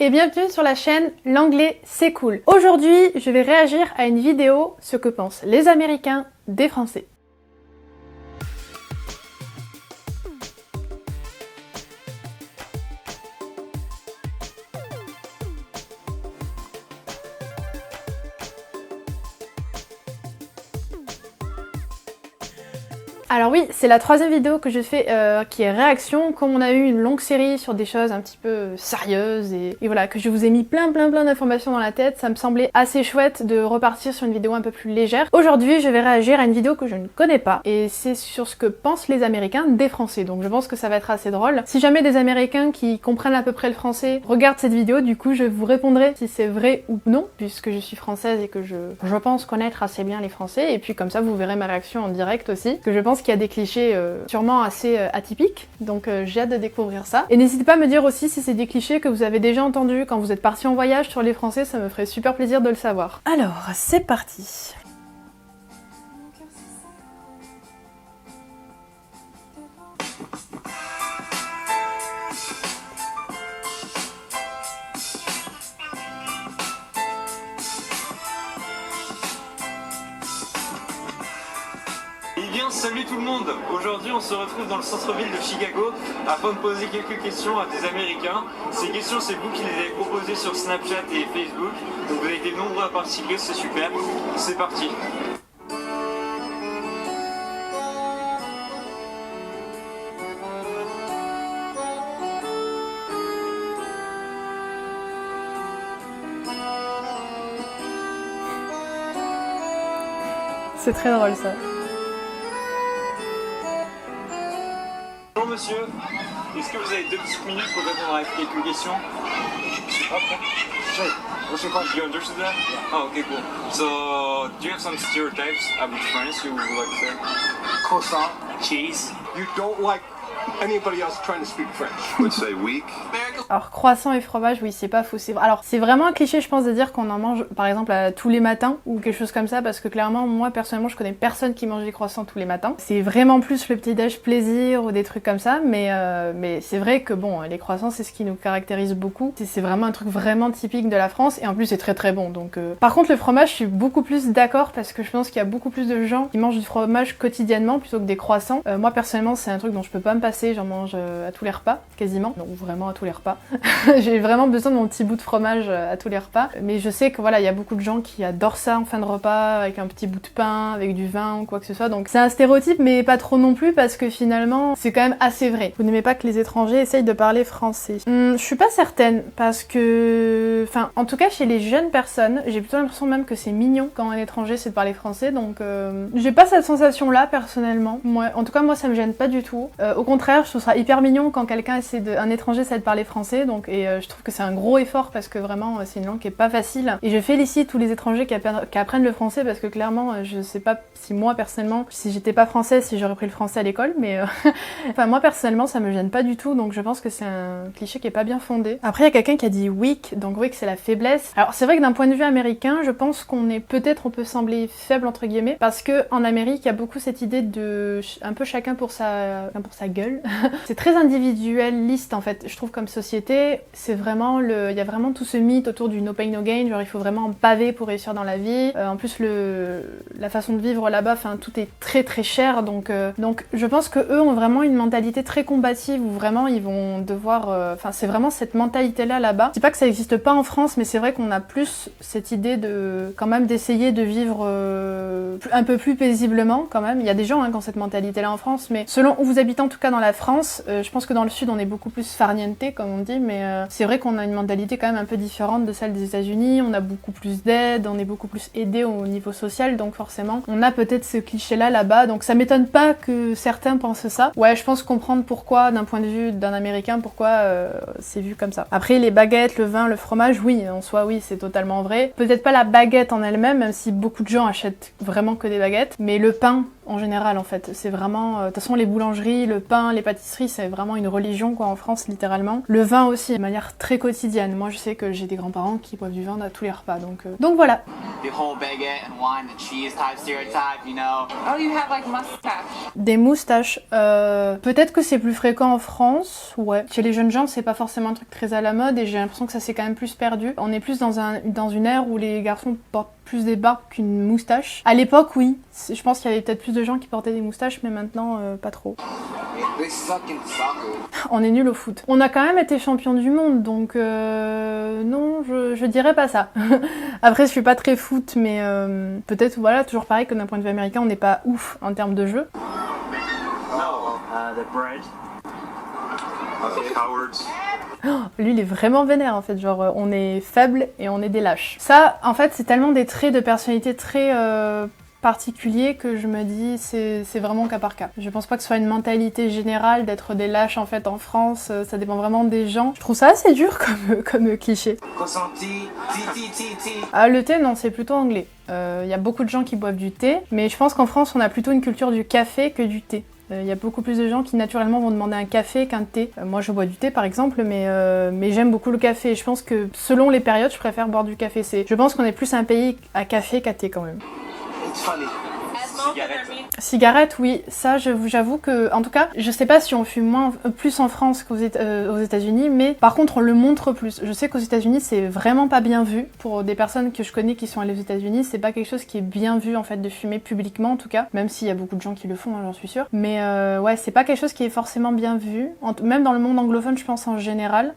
et bienvenue sur la chaîne L'anglais c'est cool. Aujourd'hui, je vais réagir à une vidéo ce que pensent les Américains des Français. Alors oui, c'est la troisième vidéo que je fais qui est réaction, comme on a eu une longue série sur des choses un petit peu sérieuses et voilà, que je vous ai mis plein d'informations dans la tête, ça me semblait assez chouette de repartir sur une vidéo un peu plus légère. Aujourd'hui, je vais réagir à une vidéo que je ne connais pas et c'est sur ce que pensent les Américains des Français, donc je pense que ça va être assez drôle. Si jamais des Américains qui comprennent à peu près le français regardent cette vidéo, du coup je vous répondrai si c'est vrai ou non, puisque je suis française et que je pense connaître assez bien les Français, et puis comme ça vous verrez ma réaction en direct aussi, que je pense qu'il y a des clichés sûrement assez atypiques, donc j'ai hâte de découvrir ça. Et n'hésitez pas à me dire aussi si c'est des clichés que vous avez déjà entendus quand vous êtes parti en voyage sur les Français, ça me ferait super plaisir de le savoir. Alors, c'est parti. Eh bien, salut tout le monde! Aujourd'hui, on se retrouve dans le centre-ville de Chicago afin de poser quelques questions à des Américains. Ces questions, c'est vous qui les avez proposées sur Snapchat et Facebook. Donc vous avez été nombreux à participer, c'est super. C'est parti! C'est très drôle ça. Bonjour monsieur, est-ce que vous avez 2 petites minutes pour répondre à quelques questions? Okay. Sure. What's your question? You understood that? Yeah. Oh, okay, cool. So, do you have some stereotypes about France you would like to say? Croissant. Cheese. You don't like anybody else trying to speak French. Would say weak. Alors croissant et fromage, oui c'est pas faux. Alors c'est vraiment un cliché je pense de dire qu'on en mange par exemple tous les matins ou quelque chose comme ça, parce que clairement moi personnellement je connais personne qui mange des croissants tous les matins. C'est vraiment plus le petit déj plaisir ou des trucs comme ça, mais c'est vrai que bon, les croissants c'est ce qui nous caractérise beaucoup. C'est vraiment un truc vraiment typique de la France et en plus c'est très bon. Donc par contre le fromage je suis beaucoup plus d'accord, parce que je pense qu'il y a beaucoup plus de gens qui mangent du fromage quotidiennement plutôt que des croissants. Moi personnellement c'est un truc dont je peux pas me passer, j'en mange à tous les repas quasiment, donc vraiment à tous les repas. J'ai vraiment besoin de mon petit bout de fromage à tous les repas, mais je sais que voilà, il y a beaucoup de gens qui adorent ça en fin de repas, avec un petit bout de pain, avec du vin ou quoi que ce soit, donc c'est un stéréotype mais pas trop non plus, parce que finalement c'est quand même assez vrai. Vous n'aimez pas que les étrangers essayent de parler français? Je suis pas certaine, parce que... Enfin, en tout cas chez les jeunes personnes, j'ai plutôt l'impression même que c'est mignon quand un étranger sait de parler français, donc j'ai pas cette sensation là personnellement. En tout cas moi ça me gêne pas du tout. Au contraire, je trouve ça hyper mignon quand un étranger essaie de parler français, donc je trouve que c'est un gros effort, parce que vraiment c'est une langue qui est pas facile, et je félicite tous les étrangers qui apprennent le français, parce que clairement je sais pas si moi personnellement, si j'étais pas française, si j'aurais pris le français à l'école, mais enfin moi personnellement ça me gêne pas du tout, donc je pense que c'est un cliché qui est pas bien fondé. Après il y a quelqu'un qui a dit weak, donc weak c'est la faiblesse. Alors c'est vrai que d'un point de vue américain, je pense qu'on est peut-être, on peut sembler faible entre guillemets, parce que en Amérique il y a beaucoup cette idée de un peu chacun pour sa gueule. C'est très individualiste en fait, je trouve, comme société. C'est vraiment il y a vraiment tout ce mythe autour du no pain no gain, genre il faut vraiment paver pour réussir dans la vie. En plus la façon de vivre là-bas, enfin tout est très cher, donc je pense que eux ont vraiment une mentalité très combative, où vraiment ils vont devoir, enfin c'est vraiment cette mentalité là-bas. Je dis pas que ça existe pas en France, mais c'est vrai qu'on a plus cette idée de quand même d'essayer de vivre un peu plus paisiblement quand même. Il y a des gens qui ont cette mentalité là en France, mais selon où vous habitez, en tout cas dans la France, je pense que dans le sud on est beaucoup plus farniente comme on dit, mais c'est vrai qu'on a une mentalité quand même un peu différente de celle des États-Unis. On a beaucoup plus d'aide, on est beaucoup plus aidé au niveau social, donc forcément on a peut-être ce cliché là-bas, donc ça m'étonne pas que certains pensent ça. Ouais, je pense comprendre pourquoi, d'un point de vue d'un Américain, pourquoi c'est vu comme ça. Après les baguettes, le vin, le fromage, oui, en soi oui, c'est totalement vrai. Peut-être pas la baguette en elle-même, même si beaucoup de gens achètent vraiment que des baguettes, mais le pain en général en fait, c'est vraiment... De toute façon les boulangeries, le pain, les pâtisseries, c'est vraiment une religion quoi en France littéralement. Le vin aussi, de manière très quotidienne. Moi je sais que j'ai des grands-parents qui boivent du vin à tous les repas, donc voilà. the whole baguette and wine and cheese type stereotype, you know. Oh, you have like mustache. Des moustaches, peut-être que c'est plus fréquent en France, ouais. Chez les jeunes gens, c'est pas forcément un truc très à la mode et j'ai l'impression que ça s'est quand même plus perdu. On est plus dans une ère où les garçons portent plus des barbes qu'une moustache. À l'époque, oui. Je pense qu'il y avait peut-être plus de gens qui portaient des moustaches, mais maintenant, pas trop. They suck in soccer. On est nul au foot. On a quand même été champion du monde, donc non, je dirais pas ça. Après, je suis pas très foot, mais peut-être, voilà, toujours pareil que d'un point de vue américain, on n'est pas ouf en termes de jeu. The bread. The cowards. Lui, il est vraiment vénère en fait, genre on est faible et on est des lâches. Ça, en fait, c'est tellement des traits de personnalité très particuliers que je me dis c'est vraiment cas par cas. Je pense pas que ce soit une mentalité générale d'être des lâches en fait en France, ça dépend vraiment des gens. Je trouve ça assez dur comme cliché. Consenti, ti. Ah, le thé, non, c'est plutôt anglais. Y a beaucoup de gens qui boivent du thé, mais je pense qu'en France, on a plutôt une culture du café que du thé. Il y a beaucoup plus de gens qui naturellement vont demander un café qu'un thé. Moi je bois du thé par exemple, mais j'aime beaucoup le café. Je pense que selon les périodes, je préfère boire du café. Je pense qu'on est plus un pays à café qu'à thé quand même. It's funny. Cigarette, oui, ça j'avoue que, en tout cas, je sais pas si on fume plus en France qu'aux États-Unis, mais par contre on le montre plus. Je sais qu'aux États-Unis c'est vraiment pas bien vu. Pour des personnes que je connais qui sont allées aux États-Unis, c'est pas quelque chose qui est bien vu en fait de fumer publiquement en tout cas, même s'il y a beaucoup de gens qui le font, hein, j'en suis sûre. Mais ouais, c'est pas quelque chose qui est forcément bien vu, même dans le monde anglophone je pense en général,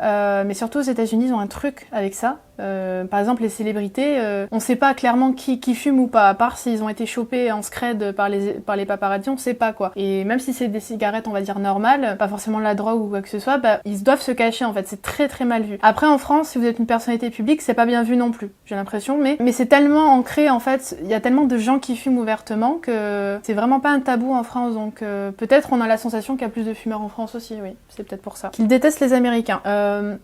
mais surtout aux États-Unis ils ont un truc avec ça. Par exemple les célébrités, on sait pas clairement qui fume ou pas, à part s'ils ont été chopés en scred par les paparazzi, on sait pas quoi. Et même si c'est des cigarettes on va dire normales, pas forcément de la drogue ou quoi que ce soit, bah ils doivent se cacher en fait, c'est très très mal vu. Après en France, si vous êtes une personnalité publique, c'est pas bien vu non plus, j'ai l'impression, mais c'est tellement ancré en fait, il y a tellement de gens qui fument ouvertement que c'est vraiment pas un tabou en France, donc peut-être on a la sensation qu'il y a plus de fumeurs en France aussi, oui, c'est peut-être pour ça. Qu'ils détestent les Américains.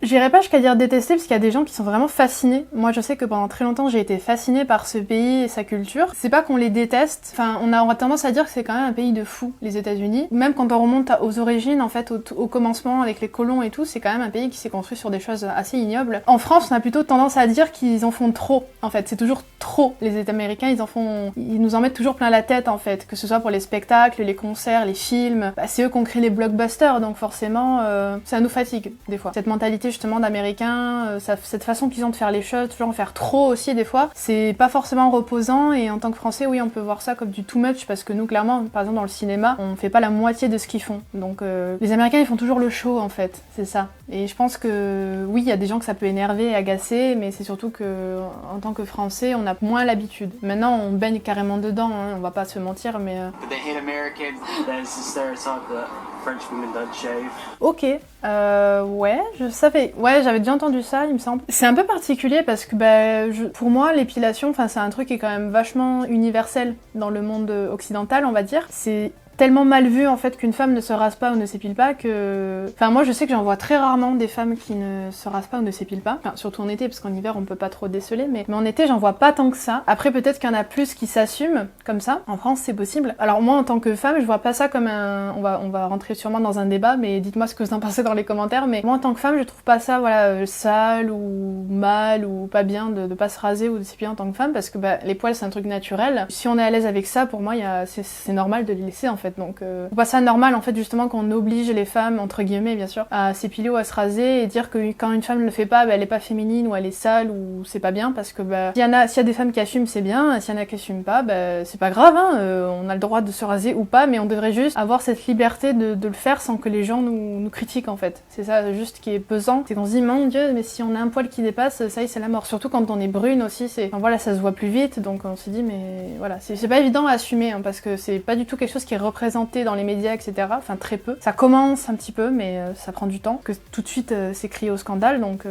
J'irais pas jusqu'à dire détester parce qu'il y a des gens qui sont vraiment fascinée. Moi je sais que pendant très longtemps j'ai été fascinée par ce pays et sa culture. C'est pas qu'on les déteste, enfin on a tendance à dire que c'est quand même un pays de fous, les États-Unis. Même quand on remonte aux origines, en fait au commencement avec les colons et tout, c'est quand même un pays qui s'est construit sur des choses assez ignobles. En France on a plutôt tendance à dire qu'ils en font trop, en fait c'est toujours trop. Les Américains ils nous en mettent toujours plein la tête en fait, que ce soit pour les spectacles, les concerts, les films, bah, c'est eux qui ont créé les blockbusters, donc forcément ça nous fatigue des fois. Cette mentalité justement d'Américains, cette façon qu'ils ont de faire les choses, toujours en faire trop aussi des fois, c'est pas forcément reposant, et en tant que Français, oui, on peut voir ça comme du too much, parce que nous, clairement, par exemple dans le cinéma, on fait pas la moitié de ce qu'ils font. Donc les Américains, ils font toujours le show en fait, c'est ça. Et je pense que oui, il y a des gens que ça peut énerver et agacer, mais c'est surtout que en tant que Français, on a moins l'habitude. Maintenant, on baigne carrément dedans, hein, on va pas se mentir, mais... They hate Americans. There's the stereotype that French women don't shave. Ok, ouais, je savais, ouais, j'avais déjà entendu ça, il me semble. C'est un peu particulier parce que, pour moi, l'épilation, enfin, c'est un truc qui est quand même vachement universel dans le monde occidental, on va dire. C'est tellement mal vu en fait qu'une femme ne se rase pas ou ne s'épile pas que... Enfin moi je sais que j'en vois très rarement des femmes qui ne se rasent pas ou ne s'épilent pas. Enfin surtout en été parce qu'en hiver on peut pas trop déceler, mais en été j'en vois pas tant que ça. Après peut-être qu'il y en a plus qui s'assument comme ça. En France c'est possible. Alors moi en tant que femme je vois pas ça comme un... On va rentrer sûrement dans un débat, mais dites-moi ce que vous en pensez dans les commentaires. Mais moi en tant que femme je trouve pas ça sale ou mal ou pas bien de pas se raser ou de s'épiler en tant que femme, parce que les poils c'est un truc naturel. Si on est à l'aise avec ça, pour moi c'est normal de les laisser en fait. Donc c'est pas ça normal en fait justement qu'on oblige les femmes, entre guillemets bien sûr, à s'épiler ou à se raser et dire que quand une femme ne le fait pas, elle est pas féminine ou elle est sale ou c'est pas bien, parce que s'il y a des femmes qui assument c'est bien, s'il y en a qui assument pas, c'est pas grave, hein, on a le droit de se raser ou pas, mais on devrait juste avoir cette liberté de le faire sans que les gens nous critiquent en fait. C'est ça juste qui est pesant, c'est qu'on se dit mon dieu, mais si on a un poil qui dépasse, ça y est c'est la mort. Surtout quand on est brune aussi, voilà, ça se voit plus vite, donc on se dit mais voilà, c'est pas évident à assumer, hein, parce que c'est pas du tout quelque chose qui est représenté dans les médias, etc. Enfin très peu. Ça commence un petit peu, mais ça prend du temps. Que tout de suite c'est crié au scandale, donc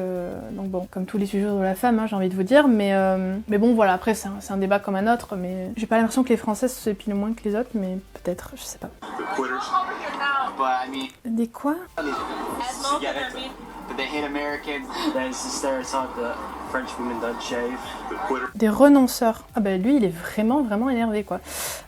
bon, comme tous les sujets de la femme, hein, j'ai envie de vous dire, mais bon voilà, après c'est un débat comme un autre, mais j'ai pas l'impression que les Françaises se épilent moins que les autres, mais peut-être, je sais pas. But I mean, Des quoi? they hate Americans. There's the stereotype that French women don't shave. Des renonceurs. Ah lui il est vraiment vraiment énervé quoi.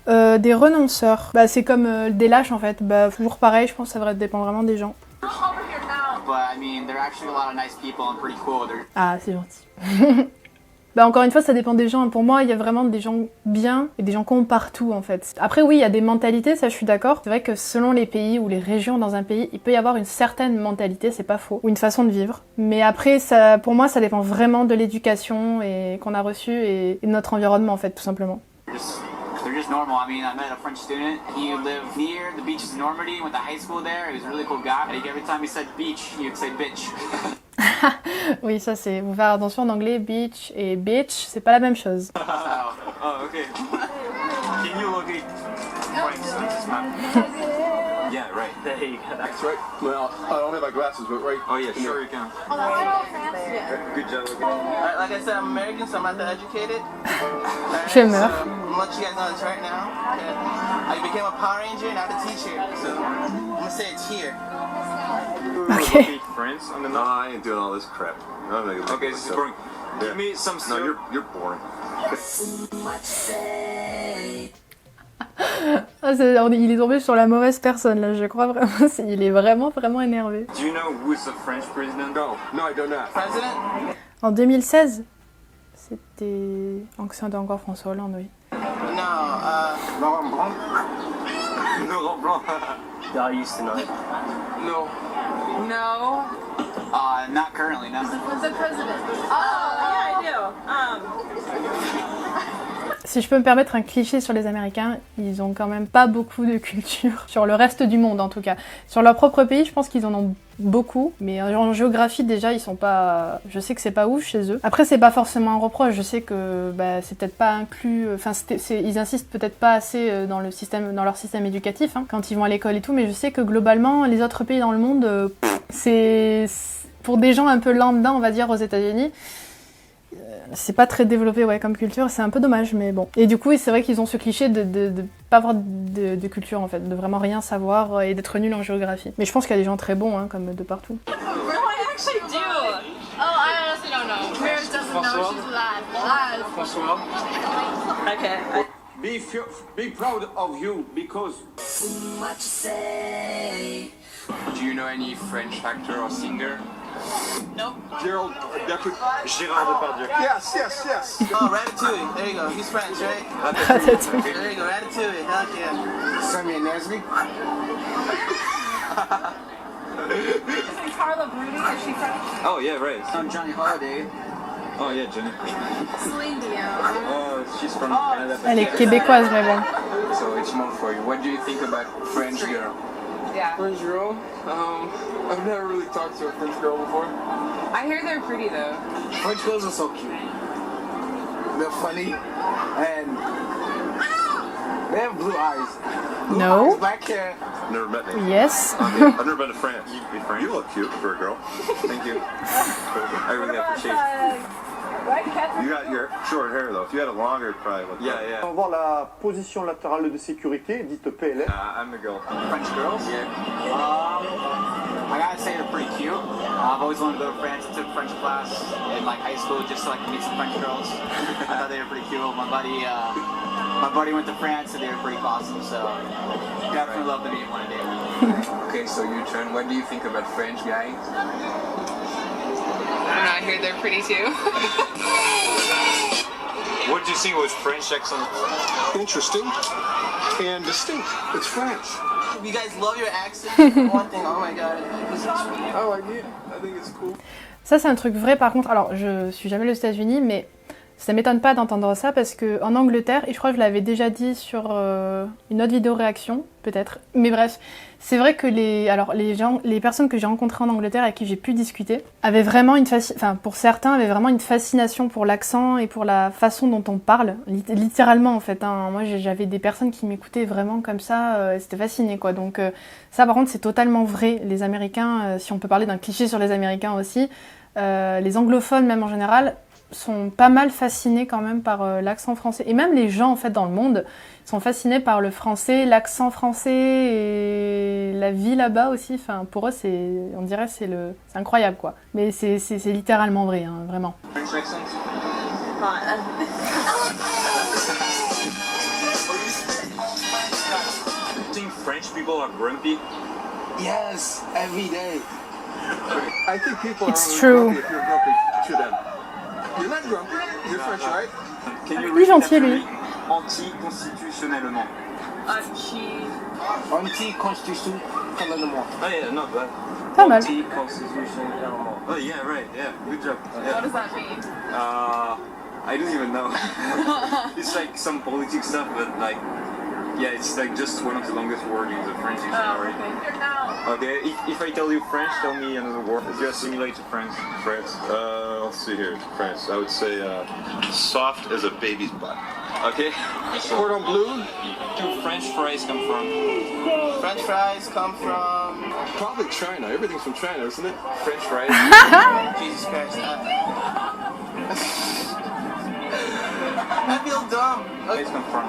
Des renonceurs. C'est comme des lâches en fait. Toujours pareil, je pense que ça dépend vraiment des gens. But I mean, they're actually a lot of nice people and pretty cool. Ah c'est gentil. Bah encore une fois, ça dépend des gens. Pour moi, il y a vraiment des gens bien et des gens cons partout en fait. Après oui, il y a des mentalités, ça je suis d'accord. C'est vrai que selon les pays ou les régions dans un pays, il peut y avoir une certaine mentalité, c'est pas faux, ou une façon de vivre. Mais après, ça, pour moi, ça dépend vraiment de l'éducation et qu'on a reçue et de notre environnement en fait, tout simplement. They're just normal. I mean, I met a French student. He lived near the beaches in Normandy. Went to high school there. He was a really cool guy. And every time he said beach, he would say bitch. Oui, ça c'est. Vous faire attention en anglais, beach et bitch, c'est pas la même chose. Oh, okay. Can you look at Frank's on this map? Yeah, right. There you go. That's right. Well, I don't have my glasses, but right. Oh yeah, sure you can. Good job. Okay. Alright, like I said, I'm American, so I'm not that educated. Je meurs. I'm gonna let you guys know this right now. Okay. I became a Power Ranger, not a teacher. So I'm gonna say it's here. Okay. France on the No, map. I ain't doing all this crap. I'm not gonna Okay, this is boring. Give me some. No, you're boring. Ah, il est tombé sur la mauvaise personne là, je crois vraiment. Il est vraiment énervé. Do you know who is the French president? No, I do not. President? En 2016, c'était encore François Hollande, oui. No, Laurent Blanc? Laurent Blanc. I used to know it. no. No. Not currently, no. Who's the president? Oh, yeah, I do. Si je peux me permettre un cliché sur les Américains, ils ont quand même pas beaucoup de culture, sur le reste du monde en tout cas. Sur leur propre pays, je pense qu'ils en ont beaucoup, mais en géographie déjà, ils sont pas... Je sais que c'est pas ouf chez eux. Après, c'est pas forcément un reproche, je sais que c'est peut-être pas inclus... Enfin, ils insistent peut-être pas assez dans leur système éducatif, hein, quand ils vont à l'école et tout, mais je sais que globalement, les autres pays dans le monde, c'est... Pour des gens un peu lambda, on va dire, aux États-Unis, c'est pas très développé comme culture, c'est un peu dommage, mais bon. Et du coup, c'est vrai qu'ils ont ce cliché de pas avoir de culture en fait, de vraiment rien savoir et d'être nul en géographie. Mais je pense qu'il y a des gens très bons, hein, comme de partout. No, I actually do. Oh, I honestly don't know. Meredith doesn't know. She's live. François? Okay. Be proud of you because Do you know any French actor or singer? Gerald Depardieu. Gérard Depardieu. Yes. Oh, Ratatouille. There you go. He's French, right? Ratatouille. There you go, Ratatouille. Heck yeah. Sammy and Nesby. Isn't Carla Bruni? Is she French? Oh yeah, right. I'm Johnny Holiday. Oh yeah, Jenny. Celine Dion. Oh, she's from Canada. Elle est québécoise, mais bon. So it's more for you. What do you think about French girl? Yeah. French girl? I've never really talked to a French girl before. I hear they're pretty though. French girls are so cute. They're funny and they have blue eyes. Blue No. eyes, black hair. Never met me. Yes. I've never been to France. French? You look cute for a girl. Thank you. I really appreciate it. You got your short hair though. If you had it longer, it probably would. Yeah. On va voir la position latérale de sécurité, dite PLS. I'm a girl. French girls? Yeah. I gotta say they're pretty cute. I've always wanted to go to France. I took French class in high school just to meet some French girls. I thought they were pretty cute. My buddy went to France and they were pretty awesome. So definitely love to meet one day. Okay, so you turn. What do you think about French guys? I don't know. I hear they're pretty too. What do you think was French accent? Interesting and distinct. It's France. You guys love your accent. One thing, oh my god. I like it. I think it's cool. Ça, c'est un truc vrai par contre. Alors, je suis jamais allée aux États-Unis, mais ça m'étonne pas d'entendre ça parce que en Angleterre, et je crois que je l'avais déjà dit sur une autre vidéo réaction, peut-être. Mais bref, c'est vrai que les personnes que j'ai rencontrées en Angleterre avec qui j'ai pu discuter avaient vraiment pour certains, avaient vraiment une fascination pour l'accent et pour la façon dont on parle, littéralement en fait. Hein. Moi, j'avais des personnes qui m'écoutaient vraiment comme ça, c'était fasciné quoi. Donc ça, par contre, c'est totalement vrai. Les Américains, si on peut parler d'un cliché sur les Américains aussi, les anglophones même en général sont pas mal fascinés quand même par l'accent français. Et même les gens en fait dans le monde sont fascinés par le français, l'accent français et la vie là-bas aussi. Enfin, pour eux, on dirait c'est incroyable quoi. Mais c'est littéralement vrai, hein, vraiment. French accent? You think French people are grumpy? Yes, every day. I think people It's are true. grumpy if you're grumpy to them. You're not grumpy. You're French, right? Can you Lui read gentil, that lui. really anticonstitutionnellement? Anti-constitutionnellement. Oh yeah, not bad. Pas mal. Anti-constitutionnellement. Oh yeah, right, yeah, good job. Yeah. What does that mean? I don't even know. It's like some politics stuff, but like, yeah, it's like just one of the longest words in the French dictionary. Here now. Okay, if I tell you French, tell me another word. Just simulate to French. France. Let's see here. France. I would say soft as a baby's butt. Okay. Cordon bleu? Do French fries come from? French fries come from Probably China. Everything's from China, isn't it? French fries. Jesus Christ. I feel dumb. Fries come from?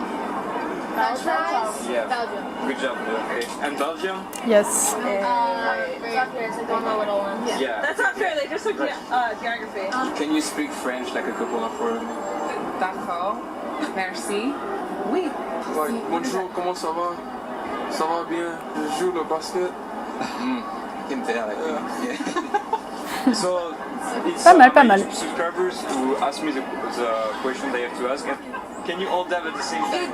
French fries? Yeah. Belgium. Good job. Okay. And Belgium? Yes. There's like one little one. Yeah. That's not fair, they just took geography. Can you speak French like a couple of words? D'accord. Merci. Oui. Like, bonjour, comment ça va? Ça va bien? Je joue le basket. Can tell, I think. Yeah. So, it's Pas mal, pas my mal. YouTube subscribers who ask me the question they have to ask. Can you all dab at the same time?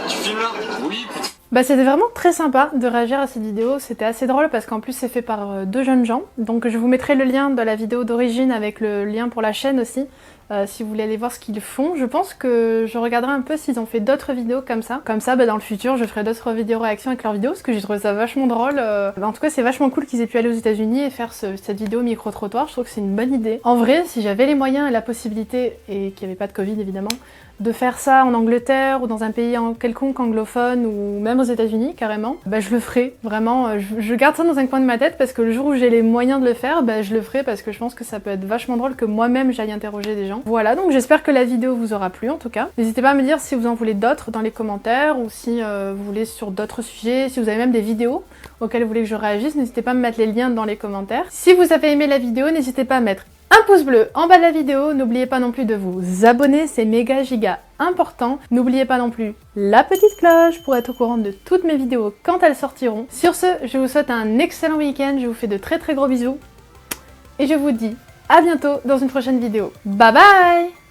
Tu filmes là? Oui, putain. Bah c'était vraiment très sympa de réagir à cette vidéo, c'était assez drôle parce qu'en plus c'est fait par deux jeunes gens. Donc je vous mettrai le lien de la vidéo d'origine avec le lien pour la chaîne aussi, si vous voulez aller voir ce qu'ils font. Je pense que je regarderai un peu s'ils ont fait d'autres vidéos comme ça. Comme ça, bah, dans le futur, je ferai d'autres vidéos réactions avec leurs vidéos parce que j'ai trouvé ça vachement drôle. En tout cas, c'est vachement cool qu'ils aient pu aller aux États-Unis et faire cette vidéo micro-trottoir. Je trouve que c'est une bonne idée. En vrai, si j'avais les moyens et la possibilité, et qu'il n'y avait pas de Covid évidemment, de faire ça en Angleterre ou dans un pays quelconque anglophone ou même aux États-Unis carrément, bah je le ferai vraiment. Je garde ça dans un coin de ma tête parce que le jour où j'ai les moyens de le faire, bah je le ferai parce que je pense que ça peut être vachement drôle que moi-même j'aille interroger des gens. Voilà, donc j'espère que la vidéo vous aura plu en tout cas. N'hésitez pas à me dire si vous en voulez d'autres dans les commentaires ou si vous voulez sur d'autres sujets, si vous avez même des vidéos auxquelles vous voulez que je réagisse, n'hésitez pas à me mettre les liens dans les commentaires. Si vous avez aimé la vidéo, n'hésitez pas à mettre un pouce bleu en bas de la vidéo, n'oubliez pas non plus de vous abonner, c'est méga giga important. N'oubliez pas non plus la petite cloche pour être au courant de toutes mes vidéos quand elles sortiront. Sur ce, je vous souhaite un excellent week-end, je vous fais de très gros bisous et je vous dis à bientôt dans une prochaine vidéo. Bye bye!